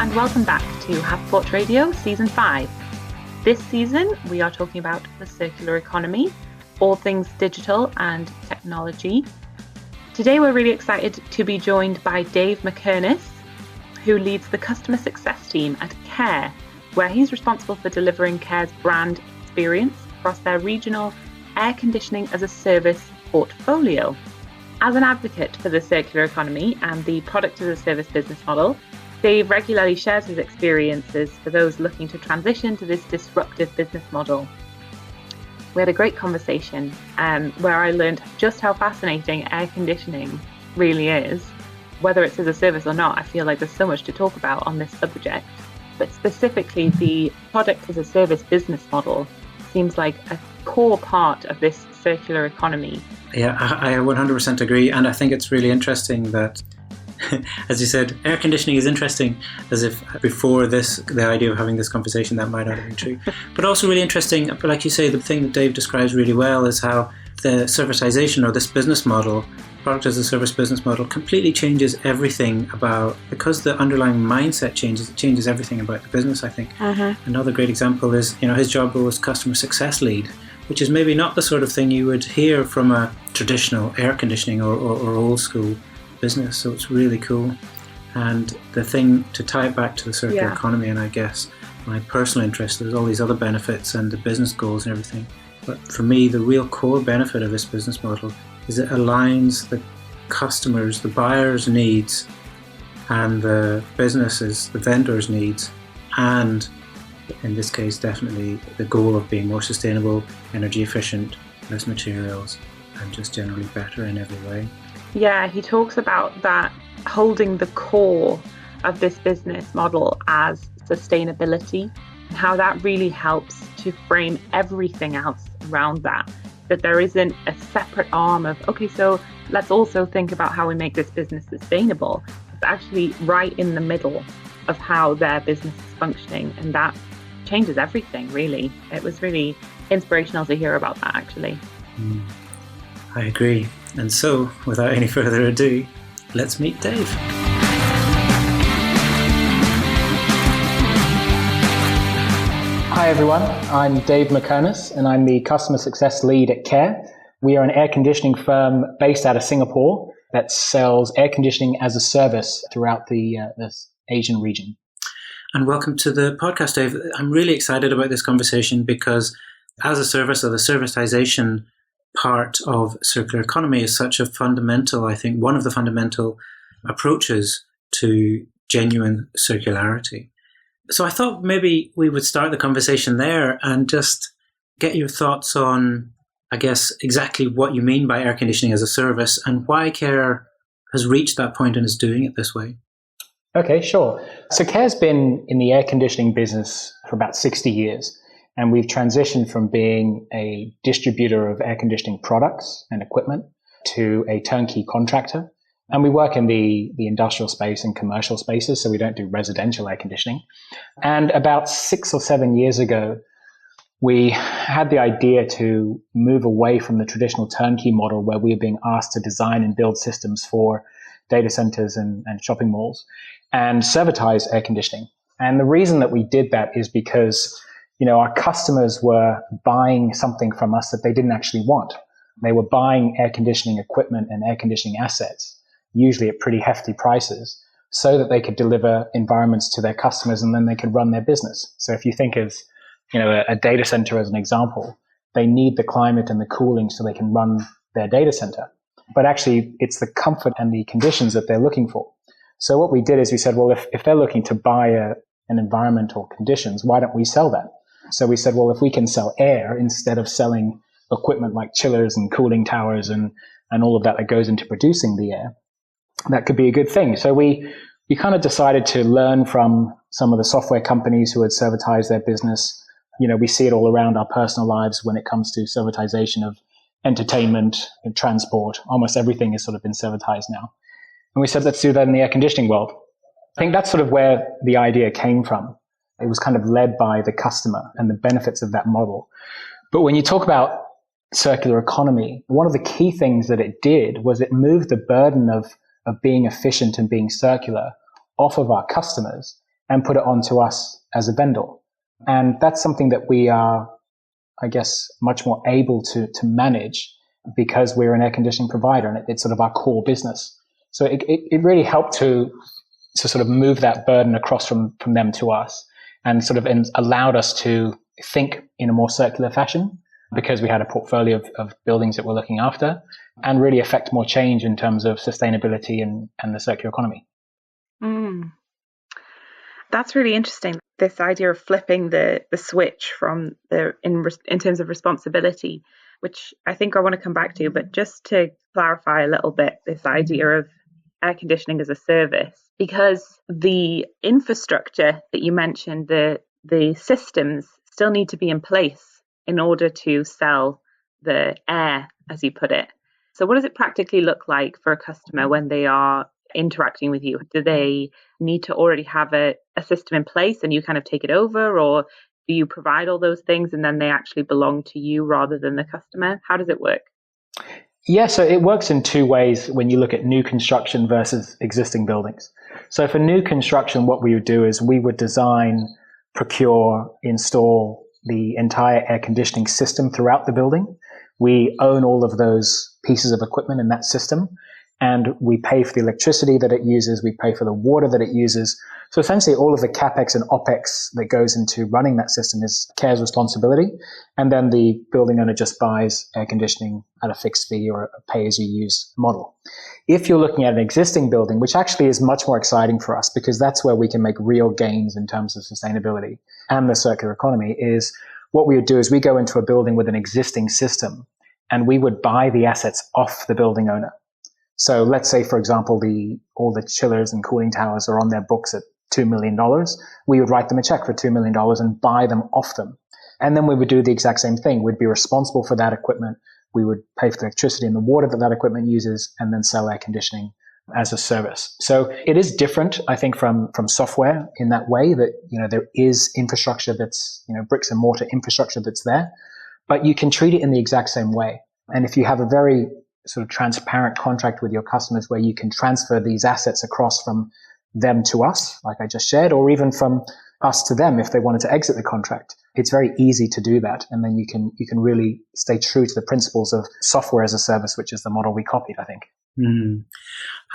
and welcome back to HubSpot Radio Season 5. This season, we are talking about the circular economy, all things digital and technology. Today, we're really excited to be joined by Dave Mackerness, who leads the customer success team at Kaer, where he's responsible for delivering Kaer's brand experience across their regional air conditioning as a service portfolio. As an advocate for the circular economy and the product as a service business model, Dave regularly shares his experiences for those looking to transition to this disruptive business model. We had a great conversation where I learned just how fascinating air conditioning really is. Whether it's as a service or not, I feel like there's so much to talk about on this subject. But specifically, the product as a service business model seems like a core part of this circular economy. Yeah, I 100% agree. And I think it's really interesting that, as you said, air conditioning is interesting, as if before this, the idea of having this conversation, that might not have been true. But also really interesting, but like you say, the thing that Dave describes really well is how the servitization or this business model, product as a service business model, completely changes everything about, because the underlying mindset changes, it changes everything about the business, I think. Another great example is, his job role was customer success lead, which is maybe not the sort of thing you would hear from a traditional air conditioning or old school business. So it's really cool. And the thing to tie it back to the circular economy, and I guess my personal interest, there's all these other benefits and the business goals and everything. But for me, the real core benefit of this business model is it aligns the customers, the buyers' needs, and the businesses, the vendors' needs, and in this case, definitely the goal of being more sustainable, energy efficient, less materials, and just generally better in every way. Yeah, he talks about that holding the core of this business model as sustainability and how that really helps to frame everything else around that there isn't a separate arm of, okay, so let's also think about how we make this business sustainable. It's actually right in the middle of how their business is functioning, and that changes everything, really. It was really inspirational to hear about that, actually. I agree. And so, without any further ado, let's meet Dave. Hi everyone, I'm Dave Mackerness and I'm the Customer Success Lead at Kaer. We are an air conditioning firm based out of Singapore that sells air conditioning as a service throughout the Asian region. And welcome to the podcast, Dave. I'm really excited about this conversation because as a service, or the servitization part of circular economy is such a fundamental, I think, one of the fundamental approaches to genuine circularity. So I thought maybe we would start the conversation there and just get your thoughts on, I guess, exactly what you mean by air conditioning as a service and why Kaer has reached that point and is doing it this way. Okay, sure. So Kaer's been in the air conditioning business for about 60 years, and we've transitioned from being a distributor of air conditioning products and equipment to a turnkey contractor. And we work in the industrial space and commercial spaces, so we don't do residential air conditioning. And about 6 or 7 years ago, we had the idea to move away from the traditional turnkey model where we are being asked to design and build systems for data centers and shopping malls and servitize air conditioning. And the reason that we did that is because, our customers were buying something from us that they didn't actually want. They were buying air conditioning equipment and air conditioning assets, usually at pretty hefty prices, so that they could deliver environments to their customers and then they could run their business. So if you think of, a data center as an example, they need the climate and the cooling so they can run their data center. But actually, it's the comfort and the conditions that they're looking for. So what we did is we said, well, if they're looking to buy an environment or conditions, why don't we sell that? So we said, well, if we can sell air instead of selling equipment like chillers and cooling towers and all of that goes into producing the air, that could be a good thing. So we kind of decided to learn from some of the software companies who had servitized their business. We see it all around our personal lives when it comes to servitization of entertainment and transport. Almost everything has sort of been servitized now. And we said, let's do that in the air conditioning world. I think that's sort of where the idea came from. It was kind of led by the customer and the benefits of that model. But when you talk about circular economy, one of the key things that it did was it moved the burden of being efficient and being circular off of our customers and put it onto us as a vendor. And that's something that we are, I guess, much more able to manage because we're an air conditioning provider and it's sort of our core business. So it really helped to sort of move that burden across from them to us and sort of allowed us to think in a more circular fashion because we had a portfolio of buildings that we're looking after and really affect more change in terms of sustainability and the circular economy. That's really interesting. This idea of flipping the switch from in terms of responsibility, which I think I want to come back to, but just to clarify a little bit, this idea of air conditioning as a service, because the infrastructure that you mentioned, the systems still need to be in place in order to sell the air, as you put it. So what does it practically look like for a customer when they are interacting with you? Do they need to already have a system in place and you kind of take it over, or do you provide all those things and then they actually belong to you rather than the customer? How does it work? Yeah, so it works in two ways when you look at new construction versus existing buildings. So for new construction, what we would do is we would design, procure, install the entire air conditioning system throughout the building. We own all of those pieces of equipment in that system, and we pay for the electricity that it uses, we pay for the water that it uses. So essentially all of the CapEx and OpEx that goes into running that system is Kaer's responsibility, and then the building owner just buys air conditioning at a fixed fee or a pay-as-you-use model. If you're looking at an existing building, which actually is much more exciting for us because that's where we can make real gains in terms of sustainability and the circular economy, is what we would do is we go into a building with an existing system and we would buy the assets off the building owner. So let's say, for example, all the chillers and cooling towers are on their books at $2 million. We would write them a check for $2 million and buy them off them. And then we would do the exact same thing. We'd be responsible for that equipment. We would pay for the electricity and the water that equipment uses and then sell air conditioning as a service. So it is different, I think, from software in that way that, there is infrastructure that's, bricks and mortar infrastructure that's there, but you can treat it in the exact same way. And if you have a very sort of transparent contract with your customers where you can transfer these assets across from them to us, like I just shared, or even from us to them if they wanted to exit the contract. It's very easy to do that. And then you can really stay true to the principles of software as a service, which is the model we copied, I think.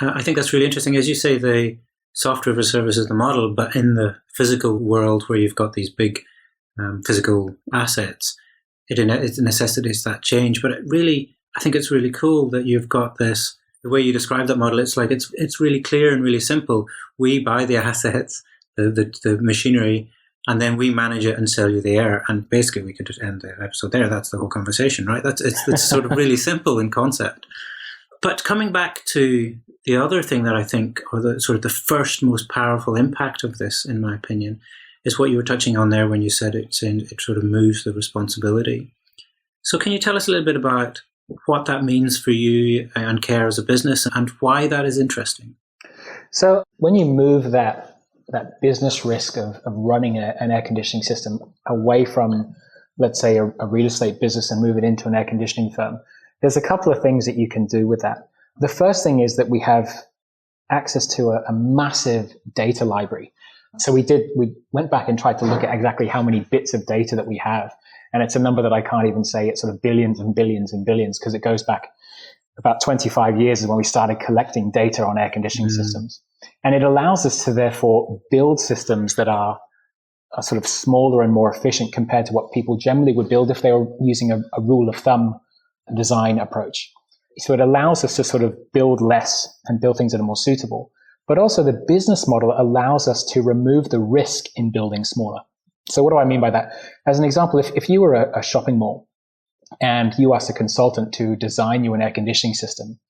I think that's really interesting. As you say, the software as a service is the model, but in the physical world where you've got these big physical assets, it necessitates that change. But I think it's really cool that you've got this, the way you describe that model, it's like it's really clear and really simple. We buy the assets, the machinery, and then we manage it and sell you the air. And basically we could just end the episode there. That's the whole conversation, right? It's sort of really simple in concept. But coming back to the other thing that I think, or the sort of the first most powerful impact of this, in my opinion, is what you were touching on there when you said it sort of moves the responsibility. So can you tell us a little bit about what that means for you and Kaer as a business and why that is interesting? So when you move that business risk of running an air conditioning system away from, let's say, a real estate business and move it into an air conditioning firm, there's a couple of things that you can do with that. The first thing is that we have access to a massive data library. So we went back and tried to look at exactly how many bits of data that we have. And it's a number that I can't even say. It's sort of billions and billions and billions because it goes back about 25 years is when we started collecting data on air conditioning systems. And it allows us to therefore build systems that are sort of smaller and more efficient compared to what people generally would build if they were using a rule of thumb design approach. So it allows us to sort of build less and build things that are more suitable. But also the business model allows us to remove the risk in building smaller. So what do I mean by that? As an example, if you were a shopping mall and you asked a consultant to design you an air conditioning system,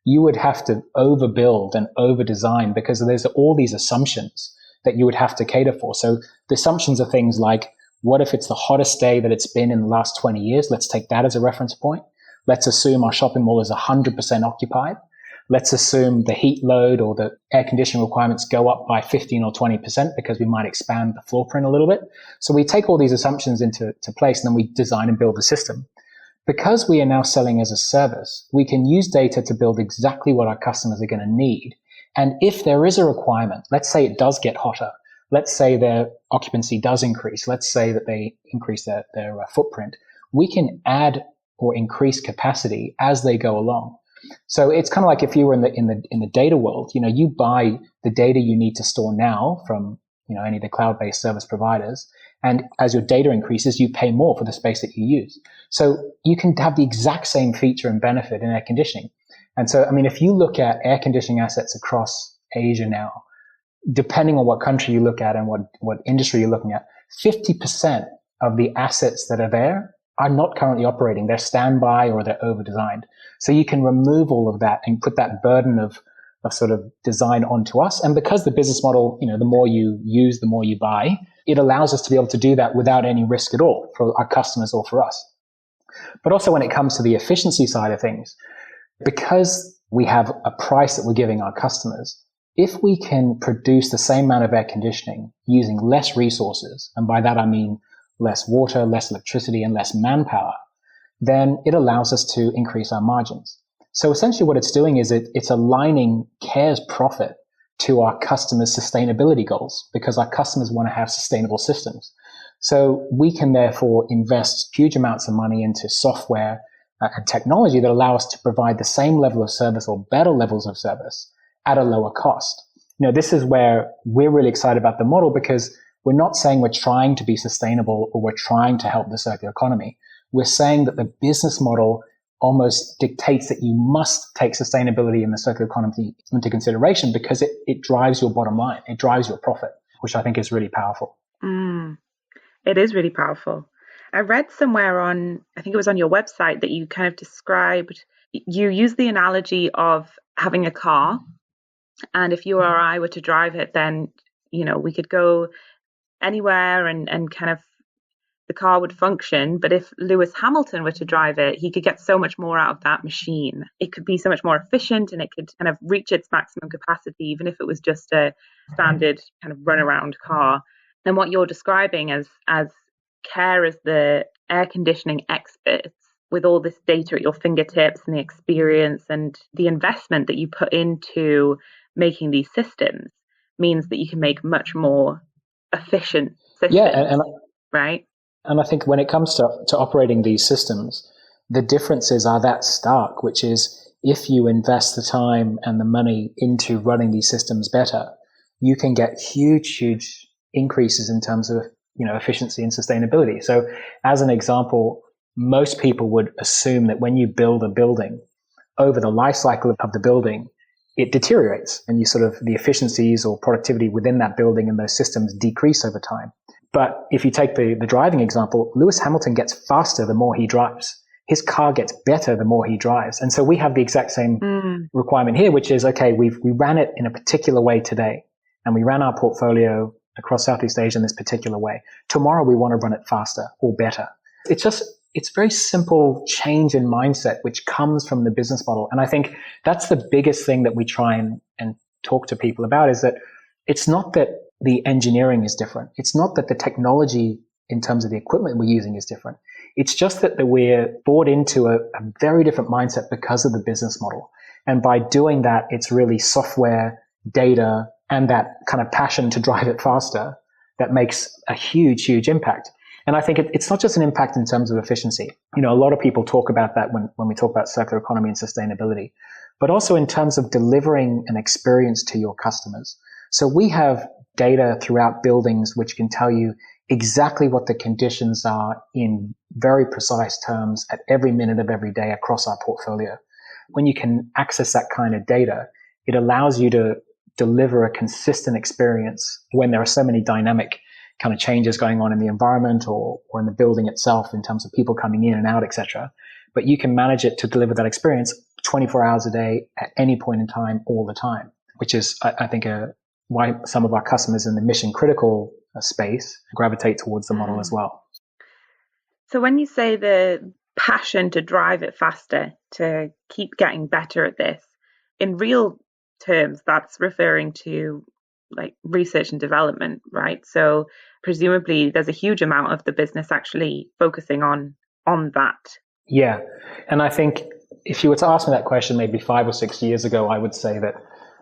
you would have to overbuild and over-design because there's all these assumptions that you would have to cater for. So the assumptions are things like, what if it's the hottest day that it's been in the last 20 years? Let's take that as a reference point. Let's assume our shopping mall is 100% occupied. Let's assume the heat load or the air conditioning requirements go up by 15 or 20% because we might expand the floor print a little bit. So we take all these assumptions into place and then we design and build the system. Because we are now selling as a service, we can use data to build exactly what our customers are going to need. And if there is a requirement, let's say it does get hotter, let's say their occupancy does increase. Let's say that they increase their footprint. We can add or increase capacity as they go along. So it's kind of like if you were in the data world, you buy the data you need to store now from, any of the cloud-based service providers. And as your data increases, you pay more for the space that you use. So you can have the exact same feature and benefit in air conditioning. And so, if you look at air conditioning assets across Asia now, depending on what country you look at and what industry you're looking at, 50% of the assets that are there are not currently operating. They're standby or they're over-designed. So you can remove all of that and put that burden of sort of design onto us. And because the business model, the more you use, the more you buy, it allows us to be able to do that without any risk at all for our customers or for us. But also when it comes to the efficiency side of things, because we have a price that we're giving our customers, if we can produce the same amount of air conditioning using less resources, and by that I mean less water, less electricity, and less manpower, then it allows us to increase our margins. So essentially what it's doing is it's aligning Kaer's profit to our customers' sustainability goals, because our customers want to have sustainable systems. So we can therefore invest huge amounts of money into software and technology that allow us to provide the same level of service or better levels of service at a lower cost. This is where we're really excited about the model, because we're not saying we're trying to be sustainable or we're trying to help the circular economy. We're saying that the business model almost dictates that you must take sustainability in the circular economy into consideration, because it drives your bottom line. It drives your profit, which I think is really powerful. It is really powerful. I read somewhere I think it was on your website, that you kind of described, you use the analogy of having a car. And if you or I were to drive it, then, we could go anywhere and kind of the car would function. But if Lewis Hamilton were to drive it, he could get so much more out of that machine. It could be so much more efficient and it could kind of reach its maximum capacity, even if it was just a standard kind of runaround car. And what you're describing as Kaer as the air conditioning experts, with all this data at your fingertips and the experience and the investment that you put into making these systems, means that you can make much more efficient systems. Yeah, right? And I think when it comes to operating these systems, the differences are that stark, which is if you invest the time and the money into running these systems better, you can get huge increases in terms of, efficiency and sustainability. So as an example, most people would assume that when you build a building, over the life cycle of the building, it deteriorates and the efficiencies or productivity within that building and those systems decrease over time. But if you take the driving example, Lewis Hamilton gets faster the more he drives. His car gets better the more he drives. And so we have the exact same requirement here, which is, okay, we ran it in a particular way today, and we ran our portfolio across Southeast Asia in this particular way. Tomorrow we want to run it faster or better. It's very simple change in mindset, which comes from the business model. And I think that's the biggest thing that we try and talk to people about, is that it's not that the engineering is different. It's not that the technology in terms of the equipment we're using is different. It's just that we're bought into a very different mindset because of the business model. And by doing that, it's really software, data, and that kind of passion to drive it faster that makes a huge impact. And I think it's not just an impact in terms of efficiency. A lot of people talk about that when we talk about circular economy and sustainability, but also in terms of delivering an experience to your customers. So we have data throughout buildings which can tell you exactly what the conditions are in very precise terms at every minute of every day across our portfolio. When you can access that kind of data, it allows you to deliver a consistent experience when there are so many dynamic kind of changes going on in the environment or in the building itself in terms of people coming in and out, etc. But you can manage it to deliver that experience 24 hours a day at any point in time, all the time, which is, I think, why some of our customers in the mission critical space gravitate towards the model as well. So when you say the passion to drive it faster, to keep getting better at this, in real terms, that's referring to like research and development, right? So presumably there's a huge amount of the business actually focusing on that. Yeah. And I think if you were to ask me that question maybe 5 or 6 years ago, I would say that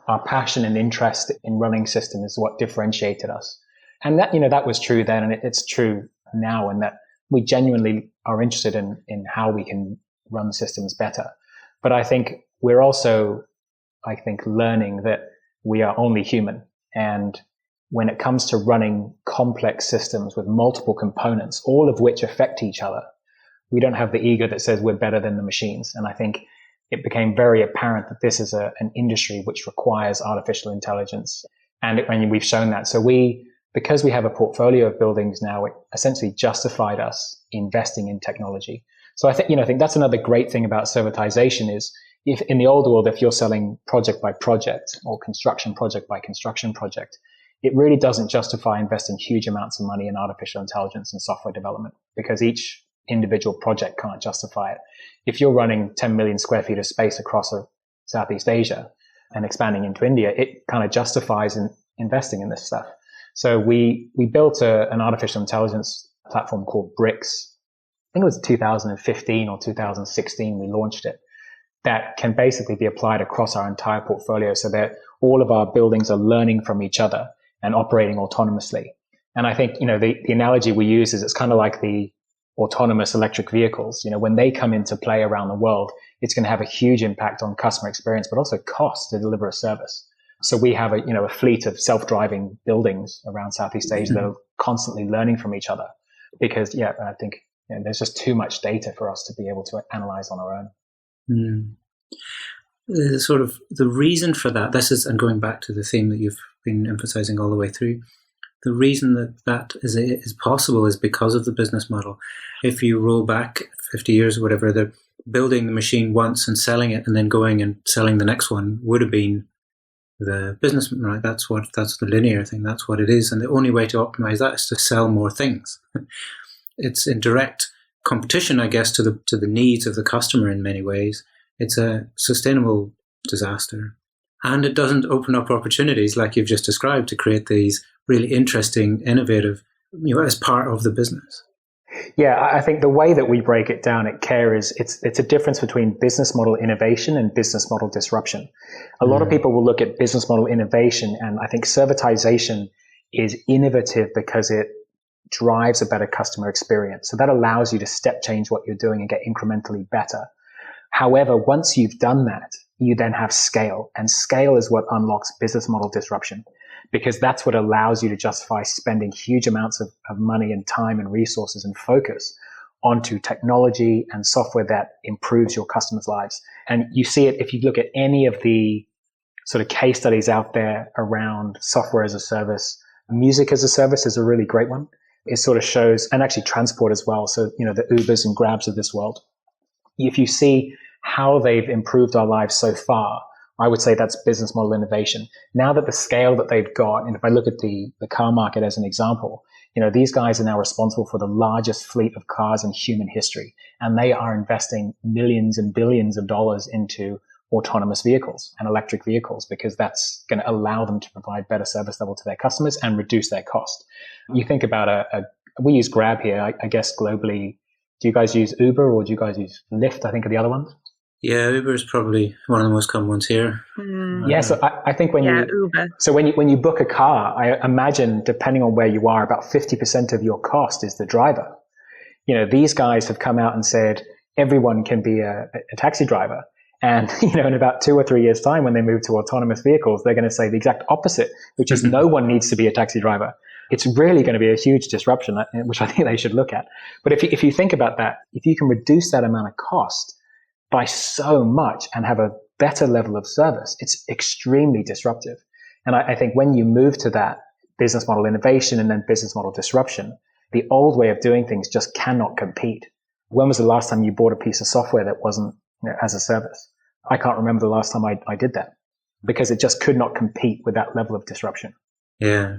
our passion and interest in running systems is what differentiated us. And that, that was true then, and it's true now, in that we genuinely are interested in how we can run systems better. But I think we're also, learning that we are only human. And when it comes to running complex systems with multiple components, all of which affect each other, we don't have the ego that says we're better than the machines. And I think it became very apparent that this is an industry which requires artificial intelligence. And we've shown that. So because we have a portfolio of buildings now, it essentially justified us investing in technology. So I think that's another great thing about servitization is, if in the old world, if you're selling project by project or construction project by construction project, it really doesn't justify investing huge amounts of money in artificial intelligence and software development, because each individual project can't justify it. If you're running 10 million square feet of space across Southeast Asia and expanding into India, it kind of justifies investing in this stuff. So we built an artificial intelligence platform called Bricks. I think it was 2015 or 2016 we launched it, that can basically be applied across our entire portfolio, so that all of our buildings are learning from each other and operating autonomously. And I think, the analogy we use is it's kind of like the autonomous electric vehicles. When they come into play around the world, it's going to have a huge impact on customer experience, but also cost to deliver a service. So we have a fleet of self-driving buildings around Southeast Asia that are constantly learning from each other, because I think there's just too much data for us to be able to analyze on our own. The reason for that, and going back to the theme that you've been emphasizing all the way through, the reason that is possible is because of the business model. If you roll back 50 years or whatever, the building the machine once and selling it and then going and selling the next one would have been the business, right? That's the linear thing. That's what it is. And the only way to optimize that is to sell more things. It's in direct competition, I guess, to the needs of the customer in many ways. It's a sustainable disaster. And it doesn't open up opportunities like you've just described to create these really interesting, innovative, as part of the business. Yeah, I think the way that we break it down at Kaer is it's a difference between business model innovation and business model disruption. A lot of people will look at business model innovation, and I think servitization is innovative because it drives a better customer experience. So that allows you to step change what you're doing and get incrementally better. However, once you've done that, you then have scale, and scale is what unlocks business model disruption, because that's what allows you to justify spending huge amounts of money and time and resources and focus onto technology and software that improves your customers' lives. And you see it if you look at any of the sort of case studies out there around software as a service. Music as a service is a really great one. It sort of shows, and actually transport as well. So, the Ubers and Grabs of this world. If you see how they've improved our lives so far, I would say that's business model innovation. Now that the scale that they've got, and if I look at the car market as an example, these guys are now responsible for the largest fleet of cars in human history, and they are investing millions and billions of dollars into autonomous vehicles and electric vehicles, because that's going to allow them to provide better service level to their customers and reduce their cost. You think about we use Grab here, I guess globally. Do you guys use Uber or do you guys use Lyft? I think are the other ones. Yeah, Uber is probably one of the most common ones here. Yeah, so I think Uber. So when you book a car, I imagine, depending on where you are, about 50% of your cost is the driver. These guys have come out and said everyone can be a taxi driver. And, in about 2 or 3 years' time, when they move to autonomous vehicles, they're going to say the exact opposite, which is no one needs to be a taxi driver. It's really going to be a huge disruption, which I think they should look at. But if you think about that, if you can reduce that amount of cost by so much and have a better level of service, it's extremely disruptive. And I think when you move to that business model innovation and then business model disruption, the old way of doing things just cannot compete. When was the last time you bought a piece of software that wasn't as a service? I can't remember the last time I did that, because it just could not compete with that level of disruption. Yeah.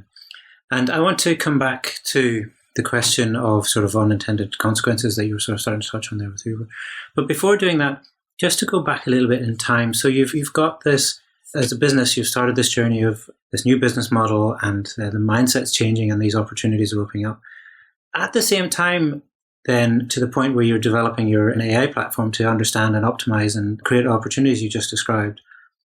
And I want to come back to the question of sort of unintended consequences that you were sort of starting to touch on there with Uber. But before doing that, just to go back a little bit in time. So you've got this, as a business, you've started this journey of this new business model, and the mindset's changing and these opportunities are opening up. At the same time, then, to the point where you're developing an AI platform to understand and optimize and create opportunities you just described,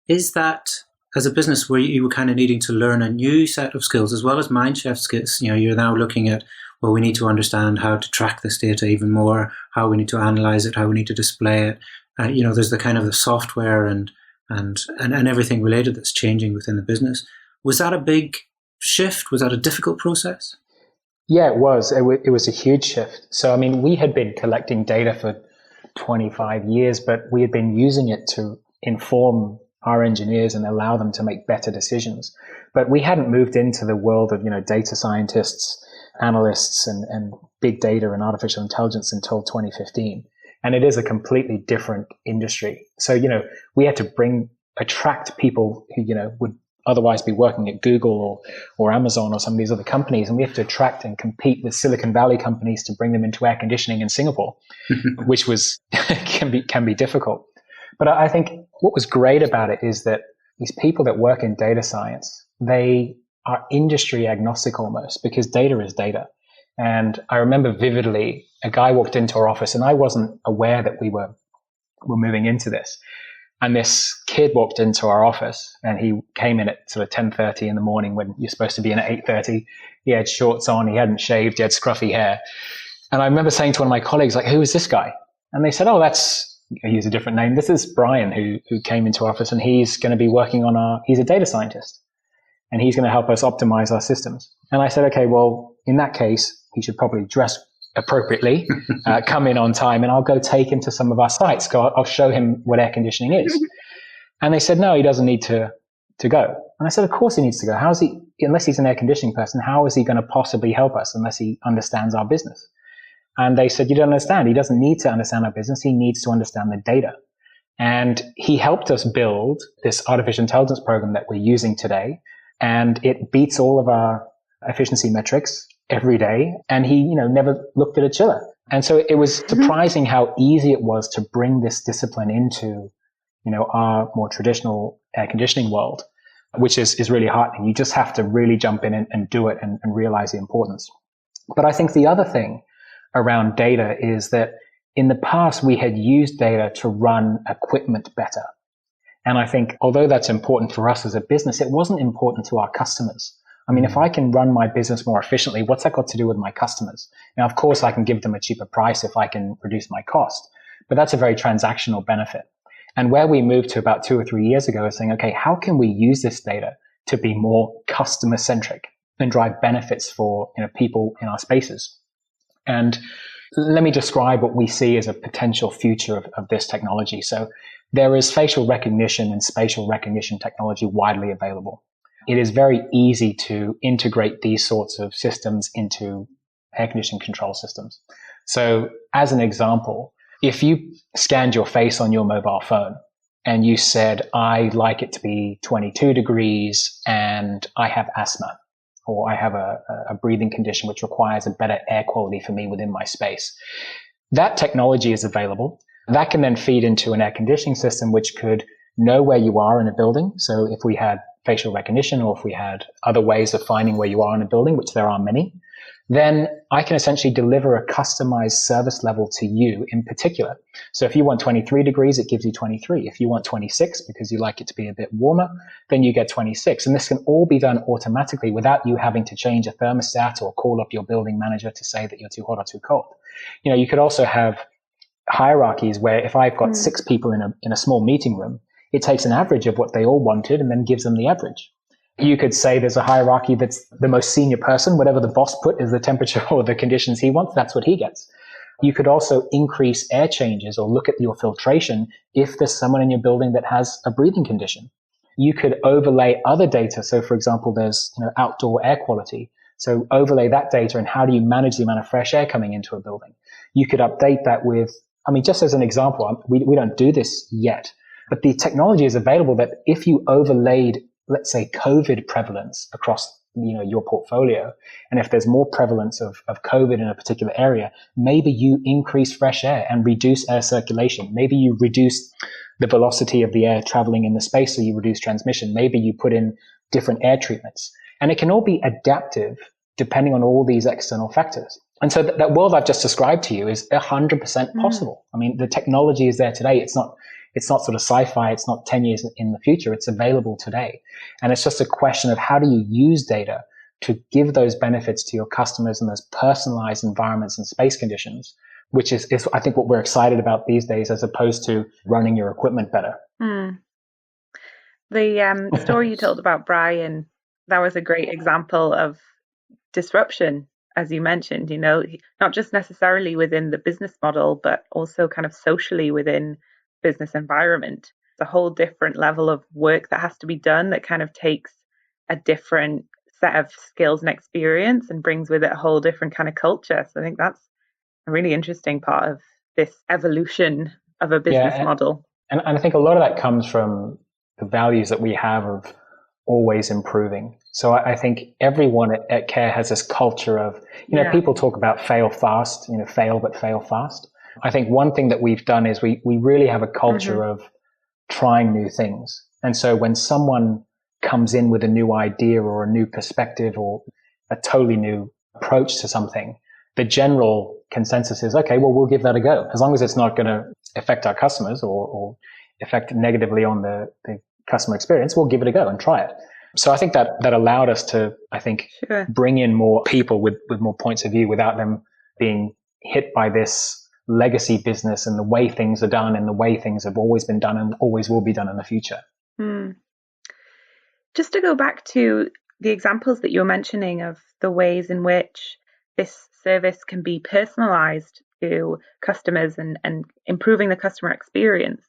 is that as a business where you were kind of needing to learn a new set of skills as well as Mindchef skills. You're now looking at, well, we need to understand how to track this data even more, how we need to analyze it, how we need to display it. There's the kind of the software and everything related that's changing within the business. Was that a big shift? Was that a difficult process? Yeah, it was. It was a huge shift. So, we had been collecting data for 25 years, but we had been using it to inform our engineers and allow them to make better decisions. But we hadn't moved into the world of, data scientists, analysts, and big data and artificial intelligence until 2015. And it is a completely different industry. So, we had to attract people who, would otherwise be working at Google or Amazon or some of these other companies. And we have to attract and compete with Silicon Valley companies to bring them into air conditioning in Singapore, which can be difficult. But I think what was great about it is that these people that work in data science, they are industry agnostic almost, because data is data. And I remember vividly, a guy walked into our office, and I wasn't aware that we were moving into this. And this kid walked into our office, and he came in at sort of 10:30 in the morning when you're supposed to be in at 8:30. He had shorts on, he hadn't shaved, he had scruffy hair. And I remember saying to one of my colleagues, like, who is this guy? And they said, oh, I use a different name. This is Brian, who came into our office, and he's going to be working he's a data scientist, and he's going to help us optimize our systems. And I said, okay, well, in that case, he should probably dress appropriately, come in on time, and I'll go take him to some of our sites. I'll show him what air conditioning is. And they said, no, he doesn't need to go. And I said, of course he needs to go. Unless he's an air conditioning person, how is he going to possibly help us unless he understands our business? And they said, you don't understand. He doesn't need to understand our business. He needs to understand the data. And he helped us build this artificial intelligence program that we're using today. And it beats all of our efficiency metrics every day. And he, never looked at a chiller. And so it was surprising how easy it was to bring this discipline into, our more traditional air conditioning world, which is really heartening. You just have to really jump in and do it and realize the importance. But I think the other thing around data is that in the past, we had used data to run equipment better. And I think although that's important for us as a business, it wasn't important to our customers. If I can run my business more efficiently, what's that got to do with my customers? Now, of course, I can give them a cheaper price if I can reduce my cost, but that's a very transactional benefit. And where we moved to about 2 or 3 years ago is saying, okay, how can we use this data to be more customer centric and drive benefits for people in our spaces? And let me describe what we see as a potential future of this technology. So there is facial recognition and spatial recognition technology widely available. It is very easy to integrate these sorts of systems into air conditioning control systems. So as an example, if you scanned your face on your mobile phone and you said, I like it to be 22 degrees and I have asthma, or I have a breathing condition which requires a better air quality for me within my space. That technology is available. That can then feed into an air conditioning system which could know where you are in a building. So if we had facial recognition, or if we had other ways of finding where you are in a building, which there are many, then I can essentially deliver a customized service level to you in particular. So if you want 23 degrees, it gives you 23. If you want 26 because you like it to be a bit warmer, then you get 26. And this can all be done automatically without you having to change a thermostat or call up your building manager to say that you're too hot or too cold. You could also have hierarchies where if I've got 6 people in a small meeting room, it takes an average of what they all wanted and then gives them the average. You could say there's a hierarchy that's the most senior person, whatever the boss put is the temperature or the conditions he wants, that's what he gets. You could also increase air changes or look at your filtration if there's someone in your building that has a breathing condition. You could overlay other data. So for example, there's outdoor air quality. So overlay that data and how do you manage the amount of fresh air coming into a building? You could update that with, just as an example, we don't do this yet, but the technology is available that if you overlaid, let's say, COVID prevalence across your portfolio, and if there's more prevalence of COVID in a particular area, maybe you increase fresh air and reduce air circulation. Maybe you reduce the velocity of the air traveling in the space, so you reduce transmission. Maybe you put in different air treatments. And it can all be adaptive depending on all these external factors. And so that world I've just described to you is 100% possible. The technology is there today. It's not It's not sort of sci-fi. It's not 10 years in the future. It's available today. And it's just a question of how do you use data to give those benefits to your customers in those personalized environments and space conditions, which is I think what we're excited about these days, as opposed to running your equipment better. The story you told about Brian, that was a great example of disruption, as you mentioned, not just necessarily within the business model, but also kind of socially within business environment. It's a whole different level of work that has to be done that kind of takes a different set of skills and experience and brings with it a whole different kind of culture. So I think that's a really interesting part of this evolution of a business model. And I think a lot of that comes from the values that we have of always improving. So I think everyone at Kaer has this culture of, people talk about fail fast, fail, but fail fast. I think one thing that we've done is we really have a culture of trying new things. And so when someone comes in with a new idea or a new perspective or a totally new approach to something, the general consensus is, okay, well, we'll give that a go. As long as it's not going to affect our customers or affect negatively on the customer experience, we'll give it a go and try it. So I think that allowed us to, bring in more people with more points of view without them being hit by this legacy business and the way things are done and the way things have always been done and always will be done in the future. Just to go back to the examples that you're mentioning of the ways in which this service can be personalized to customers and improving the customer experience,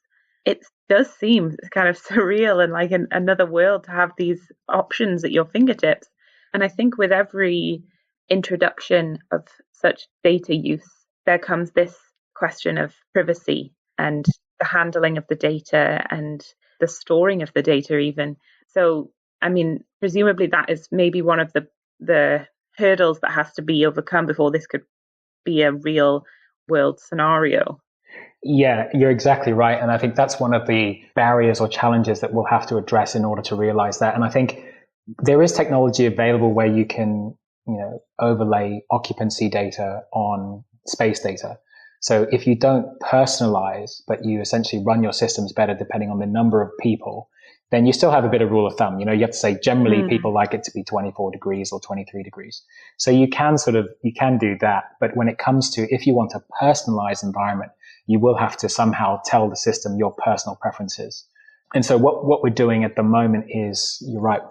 it does seem kind of surreal and like another world to have these options at your fingertips. And I think with every introduction of such data use, there comes this question of privacy and the handling of the data and the storing of the data even. So, I mean, presumably that is maybe one of the hurdles that has to be overcome before this could be a real world scenario. Yeah, you're exactly right. And I think that's one of the barriers or challenges that we'll have to address in order to realize that. And I think there is technology available where you can, overlay occupancy data on space data. So if you don't personalize, but you essentially run your systems better depending on the number of people, then you still have a bit of rule of thumb. You have to say generally people like it to be 24 degrees or 23 degrees. So you can do that. But when it comes to, if you want a personalized environment, you will have to somehow tell the system your personal preferences. And so what we're doing at the moment is, you're right,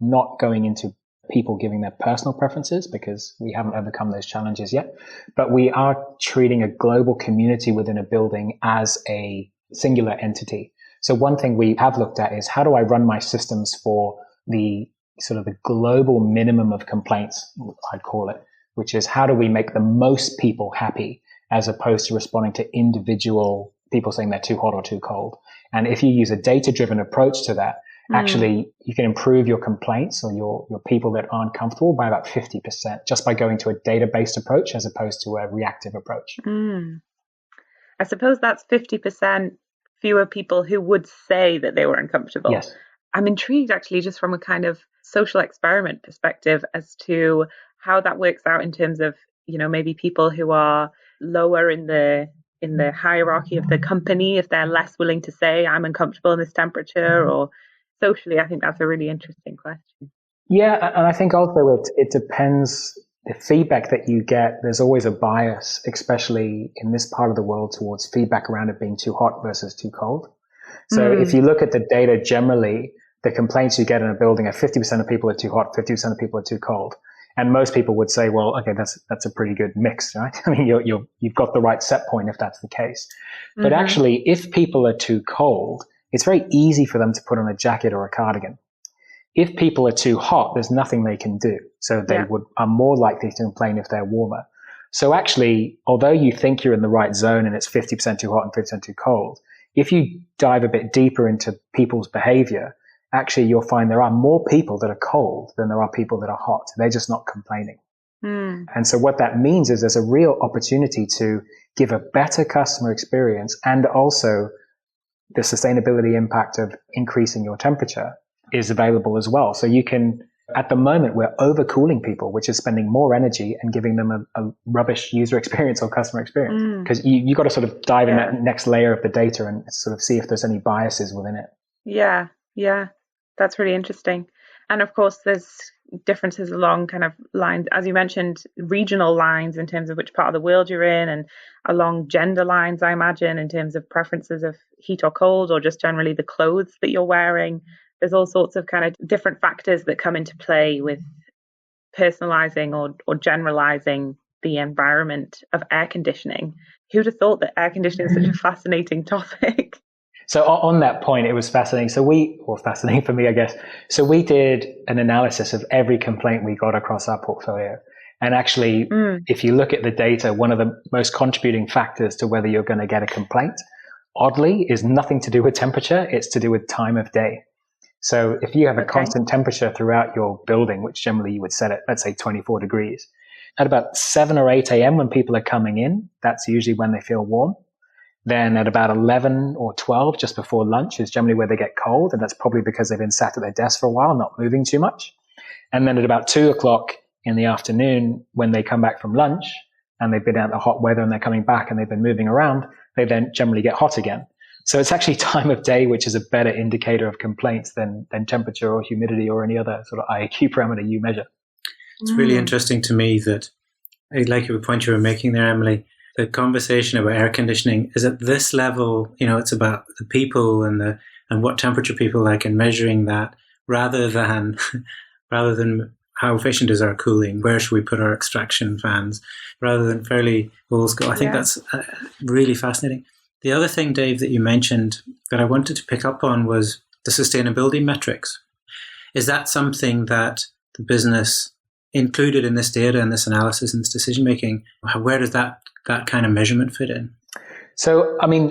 not going into people giving their personal preferences because we haven't overcome those challenges yet. But we are treating a global community within a building as a singular entity. So one thing we have looked at is, how do I run my systems for the sort of the global minimum of complaints, I'd call it, which is how do we make the most people happy as opposed to responding to individual people saying they're too hot or too cold. And if you use a data-driven approach to that, actually you can improve your complaints or your people that aren't comfortable by about 50% just by going to a data-based approach as opposed to a reactive approach. I suppose that's 50% fewer people who would say that they were uncomfortable. Yes. I'm intrigued actually just from a kind of social experiment perspective as to how that works out in terms of, maybe people who are lower in the hierarchy of the company, if they're less willing to say I'm uncomfortable in this temperature, or socially. I think that's a really interesting question. Yeah, and I think also it depends. The feedback that you get, there's always a bias, especially in this part of the world, towards feedback around it being too hot versus too cold. So if you look at the data generally, the complaints you get in a building are 50% of people are too hot, 50% of people are too cold. And most people would say, well, okay, that's a pretty good mix, right? I mean, you've got the right set point if that's the case. But actually, if people are too cold, it's very easy for them to put on a jacket or a cardigan. If people are too hot, there's nothing they can do. So they are more likely to complain if they're warmer. So actually, although you think you're in the right zone and it's 50% too hot and 50% too cold, if you dive a bit deeper into people's behavior, actually you'll find there are more people that are cold than there are people that are hot. They're just not complaining. And so what that means is there's a real opportunity to give a better customer experience, and also the sustainability impact of increasing your temperature is available as well. So you can At the moment, we're overcooling people, which is spending more energy and giving them a rubbish user experience or customer experience. Because you got to sort of dive in that next layer of the data and sort of see if there's any biases within it. Yeah, that's really interesting. And of course, there's differences along kind of lines, as you mentioned, regional lines in terms of which part of the world you're in, and along gender lines, I imagine, in terms of preferences of heat or cold, or just generally the clothes that you're wearing. There's all sorts of kind of different factors that come into play with personalizing or generalizing the environment of air conditioning. Who'd have thought that air conditioning is such a fascinating topic? So on that point, it was fascinating. Fascinating for me, I guess. So we did an analysis of every complaint we got across our portfolio. And actually, if you look at the data, one of the most contributing factors to whether you're going to get a complaint, oddly, is nothing to do with temperature. It's to do with time of day. So if you have a constant temperature throughout your building, which generally you would set at, let's say, 24 degrees, at about 7 or 8 a.m. when people are coming in, that's usually when they feel warm. Then at about 11 or 12, just before lunch, is generally where they get cold. And that's probably because they've been sat at their desk for a while, not moving too much. And then at about 2 o'clock in the afternoon, when they come back from lunch and they've been out in the hot weather and they're coming back and they've been moving around, they then generally get hot again. So it's actually time of day, which is a better indicator of complaints than temperature or humidity or any other sort of IAQ parameter you measure. It's really interesting to me that, like the point you were making there, Emily, the conversation about air conditioning is at this level. It's about the people and what temperature people like, and measuring that rather than how efficient is our cooling, where should we put our extraction fans, rather than fairly old school. I think that's really fascinating. The other thing, Dave, that you mentioned that I wanted to pick up on was the sustainability metrics. Is that something that the business included in this data and this analysis and this decision making? Where does that kind of measurement fit in? So, I mean,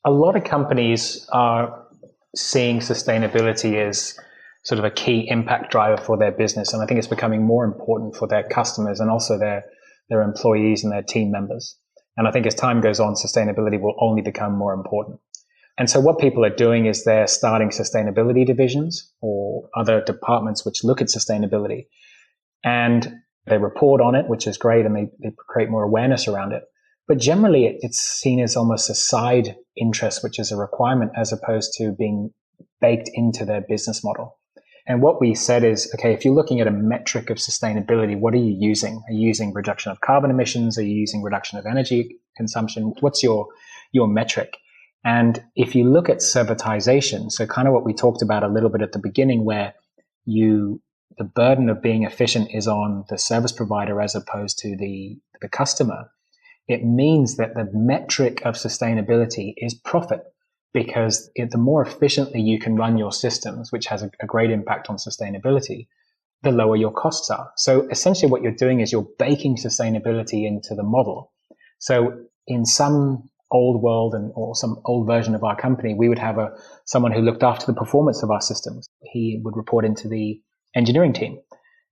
a lot of companies are seeing sustainability as sort of a key impact driver for their business. And I think it's becoming more important for their customers and also their employees and their team members. And I think as time goes on, sustainability will only become more important. And so what people are doing is they're starting sustainability divisions or other departments which look at sustainability. And they report on it, which is great, and they create more awareness around it. But generally, it's seen as almost a side interest, which is a requirement, as opposed to being baked into their business model. And what we said is, okay, if you're looking at a metric of sustainability, what are you using? Are you using reduction of carbon emissions? Are you using reduction of energy consumption? What's your metric? And if you look at servitization, so kind of what we talked about a little bit at the beginning, where the burden of being efficient is on the service provider as opposed to the customer, it means that the metric of sustainability is profit. Because the more efficiently you can run your systems, which has a great impact on sustainability, the lower your costs are. So essentially what you're doing is you're baking sustainability into the model. So in some old world or some old version of our company, we would have someone who looked after the performance of our systems. He would report into the engineering team.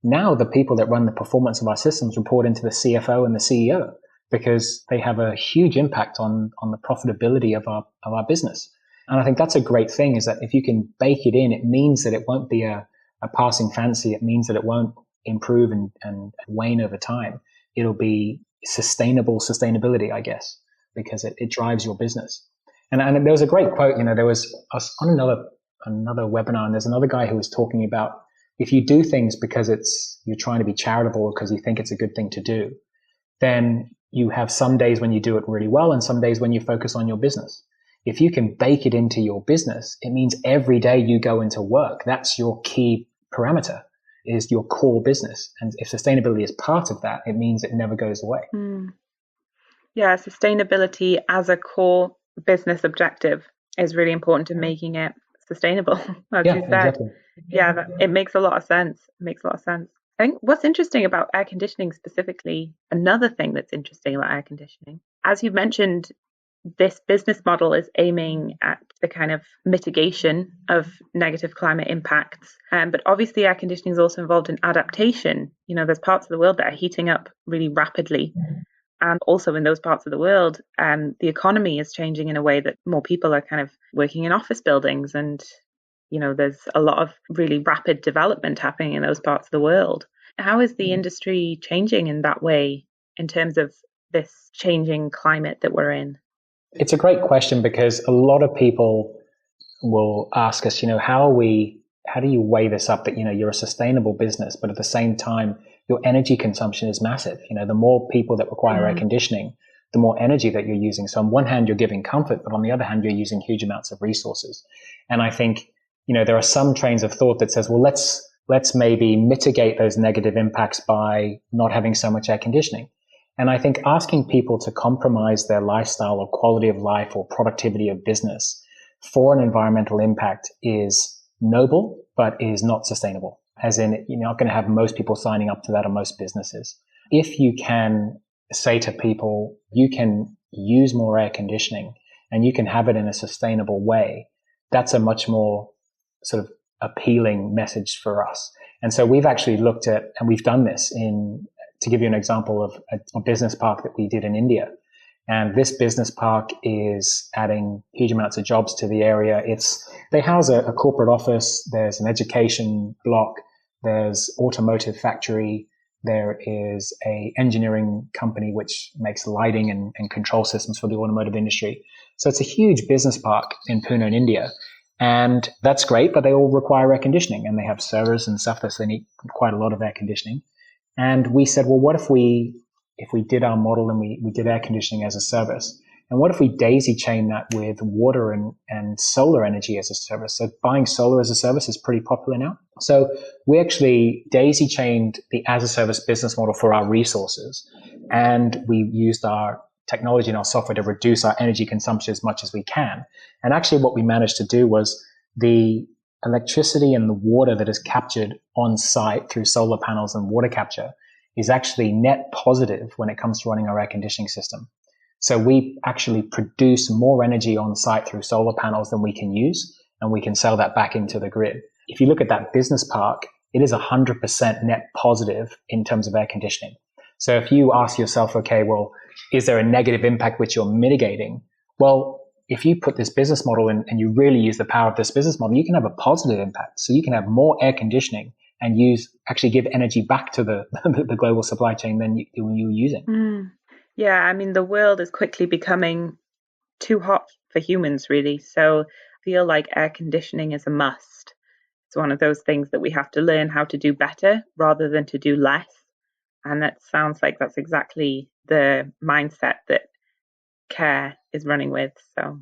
Now the people that run the performance of our systems report into the CFO and the CEO, because they have a huge impact on the profitability of our business. And I think that's a great thing, is that if you can bake it in, it means that it won't be a passing fancy. It means that it won't improve and wane over time. It'll be sustainability, I guess, because it drives your business. And there was a great quote, there was on another webinar, and there's another guy who was talking about, if you do things because you're trying to be charitable because you think it's a good thing to do, then you have some days when you do it really well and some days when you focus on your business. If you can bake it into your business, it means every day you go into work, that's your key parameter, is your core business. And if sustainability is part of that, it means it never goes away. Yeah, sustainability as a core business objective is really important to making it sustainable, as you said. Exactly. Yeah, it makes a lot of sense. I think what's interesting about air conditioning specifically, another thing that's interesting about air conditioning, as you've mentioned, this business model is aiming at the kind of mitigation of negative climate impacts. But obviously air conditioning is also involved in adaptation. There's parts of the world that are heating up really rapidly. And also in those parts of the world, the economy is changing in a way that more people are kind of working in office buildings and There's a lot of really rapid development happening in those parts of the world. How is the industry changing in that way in terms of this changing climate that we're in? It's a great question because a lot of people will ask us, how do you weigh this up that, you're a sustainable business, but at the same time, your energy consumption is massive. The more people that require air conditioning, the more energy that you're using. So on one hand, you're giving comfort, but on the other hand, you're using huge amounts of resources. And I think, there are some trains of thought that says, well, let's maybe mitigate those negative impacts by not having so much air conditioning. And I think asking people to compromise their lifestyle or quality of life or productivity of business for an environmental impact is noble, but is not sustainable. As in, you're not going to have most people signing up to that or most businesses. If you can say to people, you can use more air conditioning and you can have it in a sustainable way, that's a much more sort of appealing message for us. And so we've actually looked at, and we've done this to give you an example of a business park that we did in India. And this business park is adding huge amounts of jobs to the area. They house a corporate office. There's an education block. There's automotive factory. There is a engineering company which makes lighting and control systems for the automotive industry. So it's a huge business park in Pune, in India. And that's great, but they all require air conditioning and they have servers and stuff, so they need quite a lot of air conditioning. And we said, well, what if we did our model and we did air conditioning as a service? And what if we daisy chain that with water and solar energy as a service? So buying solar as a service is pretty popular now. So we actually daisy chained the as a service business model for our resources. And we used our technology and our software to reduce our energy consumption as much as we can. And actually what we managed to do was the electricity and the water that is captured on site through solar panels and water capture is actually net positive when it comes to running our air conditioning system. So we actually produce more energy on site through solar panels than we can use, and we can sell that back into the grid. If you look at that business park, it is 100% net positive in terms of air conditioning. So if you ask yourself, okay, well, is there a negative impact which you're mitigating? Well, if you put this business model in and you really use the power of this business model, you can have a positive impact. So you can have more air conditioning and actually give energy back to the global supply chain than you were using. Yeah, I mean, the world is quickly becoming too hot for humans, really. So I feel like air conditioning is a must. It's one of those things that we have to learn how to do better rather than to do less. And that sounds like that's exactly the mindset that Kaer is running with. So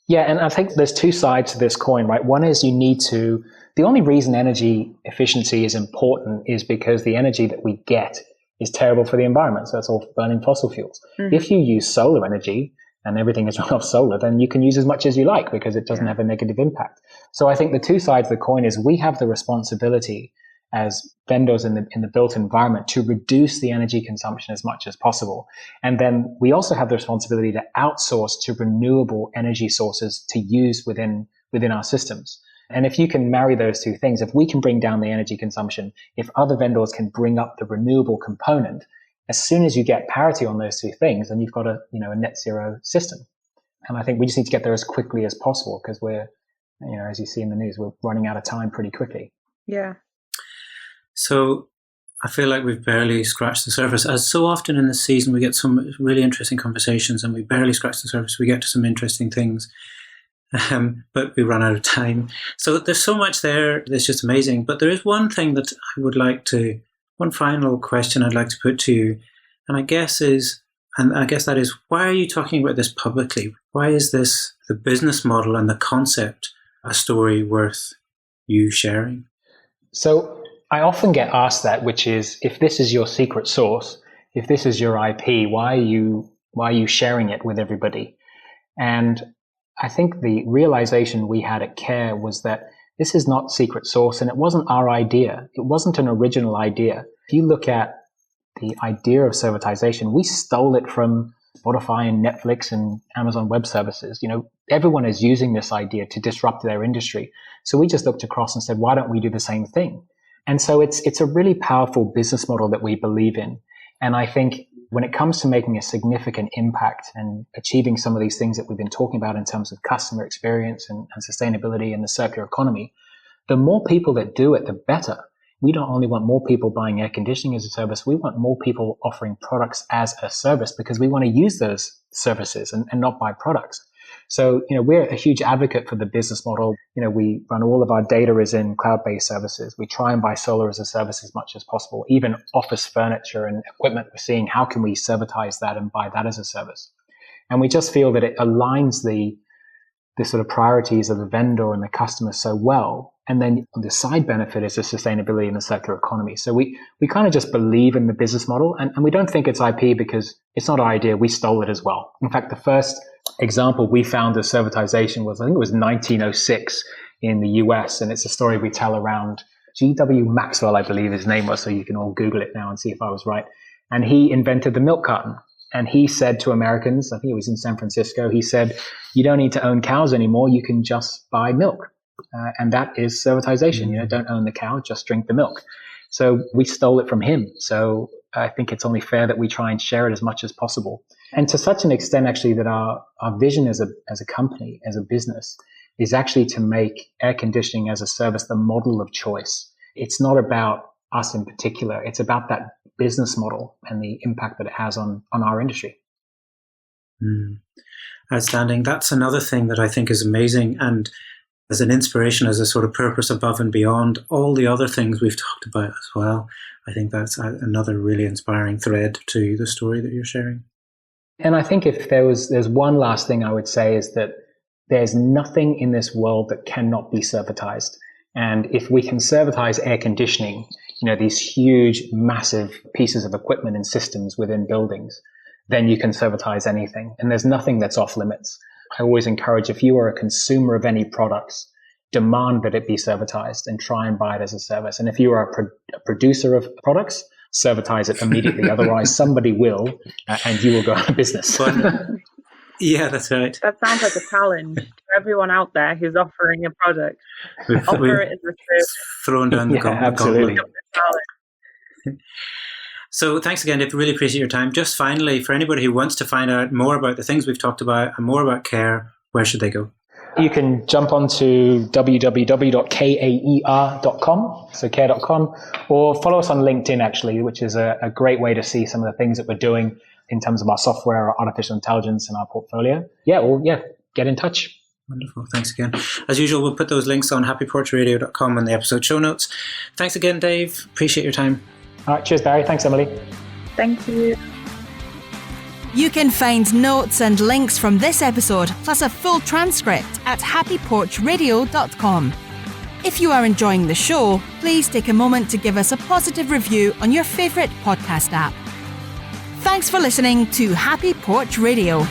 yeah, and I think there's two sides to this coin, right? One is the only reason energy efficiency is important is because the energy that we get is terrible for the environment. So it's all burning fossil fuels. Mm-hmm. If you use solar energy and everything is run off solar, then you can use as much as you like because it doesn't have a negative impact. So I think the two sides of the coin is we have the responsibility as vendors in the built environment to reduce the energy consumption as much as possible. And then we also have the responsibility to outsource to renewable energy sources to use within our systems. And if you can marry those two things, if we can bring down the energy consumption, if other vendors can bring up the renewable component, as soon as you get parity on those two things, then you've got a net zero system. And I think we just need to get there as quickly as possible because we're, as you see in the news, we're running out of time pretty quickly. Yeah. So I feel like we've barely scratched the surface. As so often in this season, we get some really interesting conversations and we barely scratch the surface. We get to some interesting things, but we run out of time. So there's so much there that's just amazing. But there is one thing that I would like to, one final question I'd like to put to you. And I guess that is, why are you talking about this publicly? Why is this, the business model and the concept, a story worth you sharing? So I often get asked that, which is, if this is your secret sauce, if this is your IP, why are you sharing it with everybody? And I think the realization we had at Kaer was that this is not secret sauce and it wasn't our idea. It wasn't an original idea. If you look at the idea of servitization, we stole it from Spotify and Netflix and Amazon Web Services. Everyone is using this idea to disrupt their industry. So we just looked across and said, why don't we do the same thing? And so it's a really powerful business model that we believe in. And I think when it comes to making a significant impact and achieving some of these things that we've been talking about in terms of customer experience and sustainability and the circular economy, the more people that do it, the better. We don't only want more people buying air conditioning as a service, we want more people offering products as a service because we want to use those services and not buy products. So, we're a huge advocate for the business model. We run all of our data is in cloud-based services. We try and buy solar as a service as much as possible. Even office furniture and equipment, we're seeing how can we servitize that and buy that as a service. And we just feel that it aligns the sort of priorities of the vendor and the customer so well. And then the side benefit is the sustainability and the circular economy. So we kind of just believe in the business model, and we don't think it's IP because it's not our idea. We stole it as well. In fact, the first example we found of servitization was, I think it was 1906 in the US. And it's a story we tell around G.W. Maxwell, I believe his name was. So you can all Google it now and see if I was right. And he invented the milk carton. And he said to Americans, I think it was in San Francisco, he said, you don't need to own cows anymore. You can just buy milk. And that is servitization. Don't own the cow, just drink the milk. So we stole it from him. So I think it's only fair that we try and share it as much as possible. And to such an extent, actually, that our vision as a company, as a business, is actually to make air conditioning as a service the model of choice. It's not about us in particular. It's about that business model and the impact that it has on our industry. Outstanding. That's another thing that I think is amazing. And as an inspiration, as a sort of purpose above and beyond all the other things we've talked about as well. I think that's another really inspiring thread to the story that you're sharing. And I think if there's one last thing I would say is that there's nothing in this world that cannot be servitized. And if we can servitize air conditioning, these huge, massive pieces of equipment and systems within buildings, then you can servitize anything. And there's nothing that's off limits. I always encourage, if you are a consumer of any products, demand that it be servitized and try and buy it as a service. And if you are a producer of products, servitize it immediately. Otherwise, somebody will, and you will go out of business. Yeah, that's right. That sounds like a challenge for everyone out there who's offering a product. Offer it as a service. Thrown down the gauntlet. Absolutely. So thanks again, Dave. Really appreciate your time. Just finally, for anybody who wants to find out more about the things we've talked about and more about Kaer, where should they go? You can jump onto www.kaer.com, so Kaer.com, or follow us on LinkedIn, actually, which is a great way to see some of the things that we're doing in terms of our software, our artificial intelligence, and our portfolio. Get in touch. Wonderful. Thanks again. As usual, we'll put those links on happyporchradio.com in the episode show notes. Thanks again, Dave. Appreciate your time. All right. Cheers, Barry. Thanks, Emily. Thank you. You can find notes and links from this episode, plus a full transcript at happyporchradio.com. If you are enjoying the show, please take a moment to give us a positive review on your favourite podcast app. Thanks for listening to Happy Porch Radio.